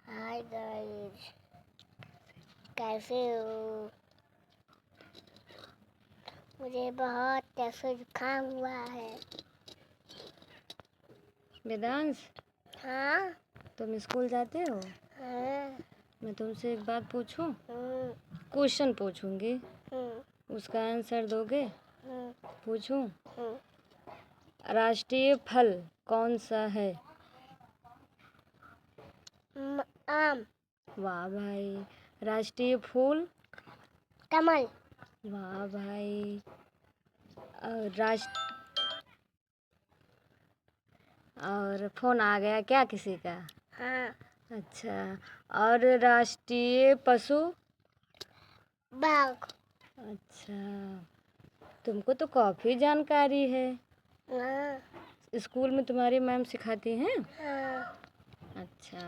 Hi guys, कैसे हो? मुझे बहुत कैसे जुकाम हुआ है। वेदांश, हाँ तुम स्कूल जाते हो? हाँ। मैं तुमसे एक बात पूछूं? हम्म, क्वेश्चन पूछूंगी, उसका आंसर दोगे? हम्म, पूछूं? हम्म। राष्ट्रीय फल कौन सा है? आम। वाह भाई। राष्ट्रीय फूल? कमल। वाह भाई। राष्ट्र और फोन आ गया क्या किसी का? हाँ। अच्छा। और राष्ट्रीय पशु? बाघ। अच्छा, तुमको तो काफ़ी जानकारी है। हाँ स्कूल में तुम्हारी मैम सिखाती हैं? हाँ। अच्छा।